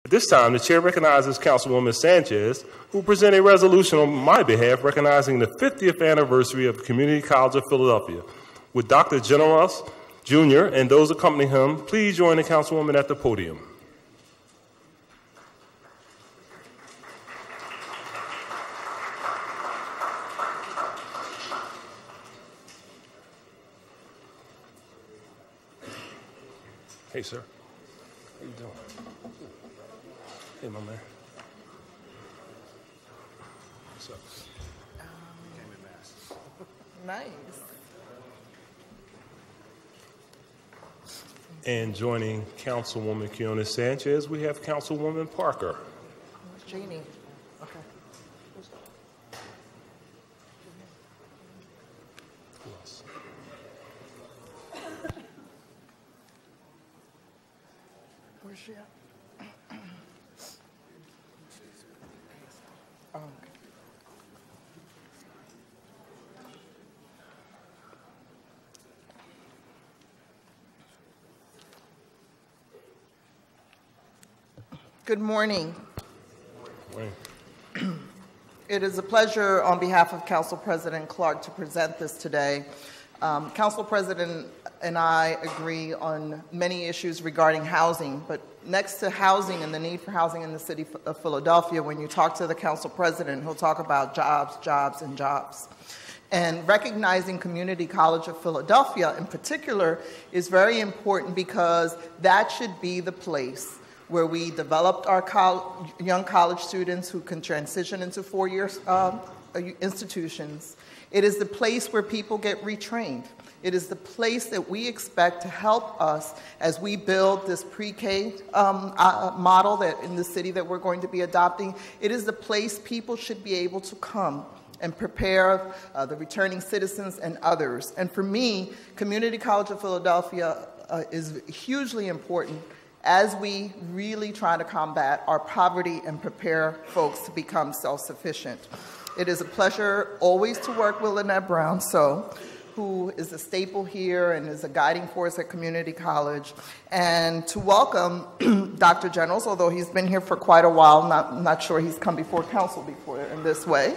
At this time, the chair recognizes Councilwoman Sanchez, who will present a resolution on my behalf recognizing the 50th anniversary of the Community College of Philadelphia. With Dr. Generous Jr. and those accompanying him, please join the Councilwoman at the podium. Hey, sir. How you doing? Hey, my man. What's up? Nice. And joining Councilwoman Quinones-Sanchez, we have Councilwoman Parker. Where's Jeannie? Okay. Who else? Where's she at? Oh, okay. Good morning. Morning. It is a pleasure on behalf of Council President Clarke to present this today. Council President and I agree on many issues regarding housing, but next to housing and the need for housing in the city of Philadelphia, when you talk to the Council President, he'll talk about jobs, jobs, and jobs. And recognizing Community College of Philadelphia in particular is very important because that should be the place where we developed our young college students who can transition into four-year institutions. It is the place where people get retrained. It is the place that we expect to help us as we build this pre-K model that in the city that we're going to be adopting. It is the place people should be able to come and prepare the returning citizens and others. And for me, Community College of Philadelphia is hugely important as we really try to combat our poverty and prepare folks to become self-sufficient. It is a pleasure always to work with Lynette Brown, who is a staple here and is a guiding force at Community College, and to welcome Dr. Generals, although he's been here for quite a while, not sure he's come before council before in this way.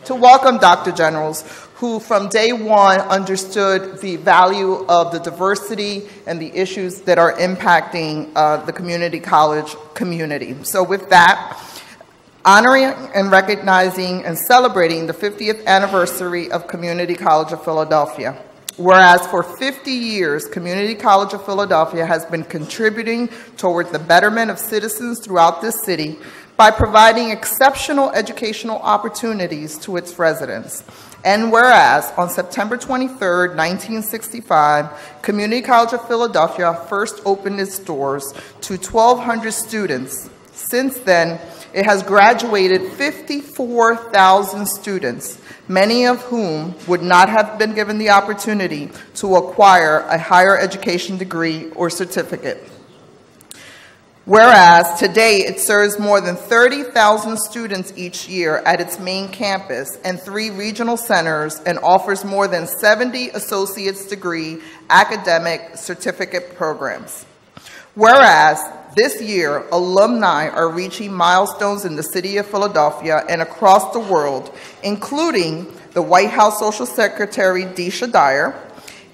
To welcome Dr. Generals, who from day one understood the value of the diversity and the issues that are impacting the community college community. So with that, honoring and recognizing and celebrating the 50th anniversary of Community College of Philadelphia. Whereas for 50 years, Community College of Philadelphia has been contributing toward the betterment of citizens throughout this city by providing exceptional educational opportunities to its residents. And whereas on September 23rd, 1965, Community College of Philadelphia first opened its doors to 1,200 students. Since then, it has graduated 54,000 students, many of whom would not have been given the opportunity to acquire a higher education degree or certificate. Whereas today it serves more than 30,000 students each year at its main campus and 3 regional centers and offers more than 70 associate's degree academic certificate programs. Whereas this year, alumni are reaching milestones in the city of Philadelphia and across the world, including the White House Social Secretary Deisha Dyer,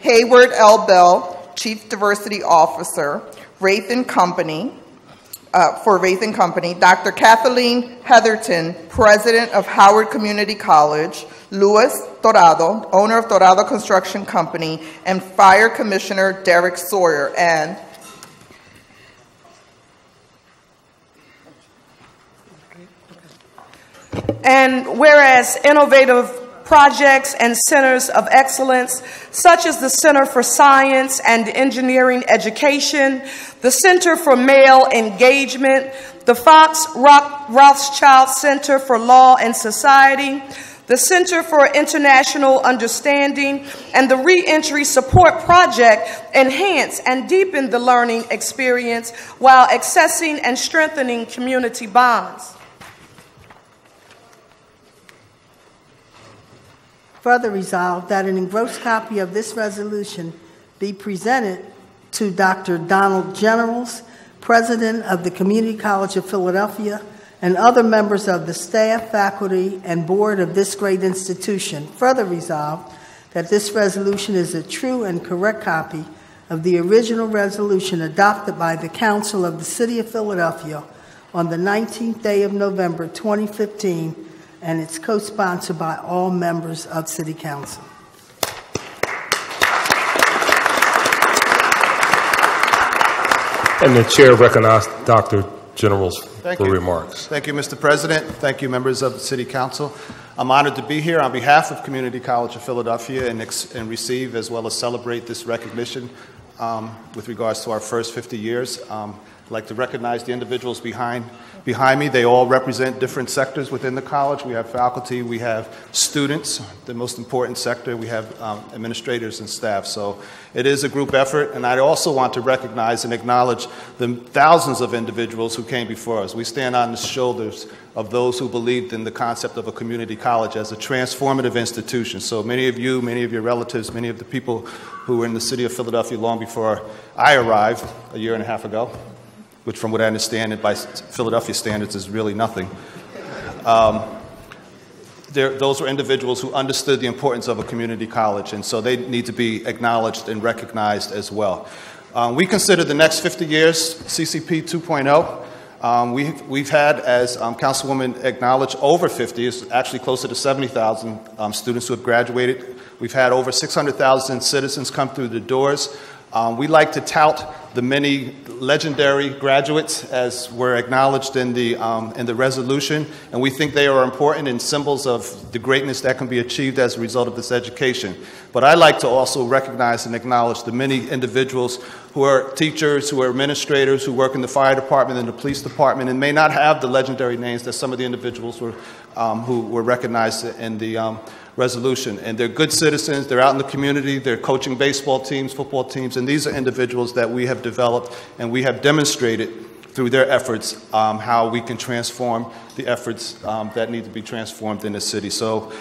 Hayward L. Bell, Chief Diversity Officer, Wraith & Company, for Wraith & Company, Dr. Kathleen Heatherton, President of Howard Community College, Louis Dorado, owner of Dorado Construction Company, and Fire Commissioner Derek Sawyer, and whereas innovative projects and centers of excellence, such as the Center for Science and Engineering Education, the Center for Male Engagement, the Fox Rothschild Center for Law and Society, the Center for International Understanding, and the Reentry Support Project enhance and deepen the learning experience while accessing and strengthening community bonds. Further resolved that an engrossed copy of this resolution be presented to Dr. Donald Generals, President of the Community College of Philadelphia, and other members of the staff, faculty, and board of this great institution. Further resolved that this resolution is a true and correct copy of the original resolution adopted by the Council of the City of Philadelphia on the 19th day of November 2015, and it's co-sponsored by all members of City Council. And the chair recognizes Dr. Generals for remarks. Thank you, Mr. President. Thank you, members of the City Council. I'm honored to be here on behalf of Community College of Philadelphia and receive as well as celebrate this recognition with regards to our first 50 years. I'd like to recognize the individuals behind me. They all represent different sectors within the college. We have faculty, we have students, the most important sector, we have administrators and staff. So it is a group effort, and I also want to recognize and acknowledge the thousands of individuals who came before us. We stand on the shoulders of those who believed in the concept of a community college as a transformative institution. So many of you, many of your relatives, many of the people who were in the city of Philadelphia long before I arrived a year and a half ago, which from what I understand by Philadelphia standards is really nothing. Those were individuals who understood the importance of a community college, and so they need to be acknowledged and recognized as well. We consider the next 50 years CCP 2.0. We've had, as Councilwoman acknowledged, over 50, it's actually closer to 70,000 students who have graduated. We've had over 600,000 citizens come through the doors. We like to tout the many legendary graduates as were acknowledged in the resolution, and we think they are important and symbols of the greatness that can be achieved as a result of this education. But I like to also recognize and acknowledge the many individuals who are teachers, who are administrators, who work in the fire department and the police department, and may not have the legendary names that some of the individuals were, who were recognized in the resolution. And they're good citizens, they're out in the community, they're coaching baseball teams, football teams, and these are individuals that we have developed and we have demonstrated through their efforts how we can transform the efforts that need to be transformed in the city. So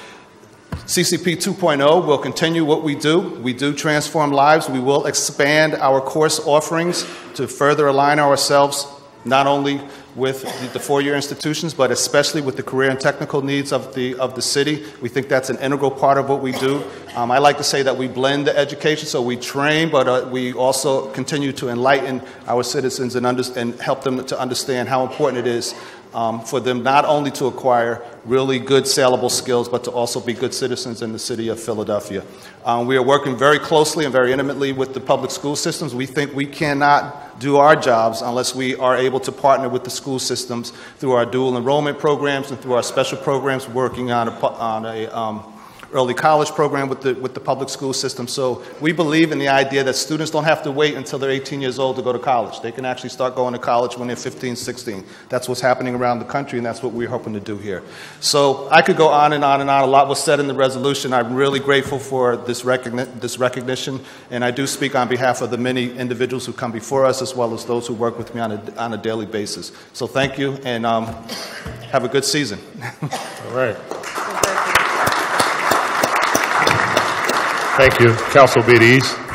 CCP 2.0 will continue what we do. We do transform lives. We will expand our course offerings to further align ourselves not only with the four-year institutions, but especially with the career and technical needs of the city. We think that's an integral part of what we do. I like to say that we blend the education, so we train, but we also continue to enlighten our citizens and help them to understand how important it is for them not only to acquire really good saleable skills, but to also be good citizens in the city of Philadelphia. We are working very closely and very intimately with the public school systems. We think we cannot do our jobs unless we are able to partner with the school systems through our dual enrollment programs and through our special programs, working on a early college program with the public school system. So we believe in the idea that students don't have to wait until they're 18 years old to go to college. They can actually start going to college when they're 15, 16. That's what's happening around the country, and that's what we're hoping to do here. So I could go on and on and on. A lot was said in the resolution. I'm really grateful for this recognition, and I do speak on behalf of the many individuals who come before us, as well as those who work with me on a daily basis. So thank you, and have a good season. All right. Thank you. Council Biddies.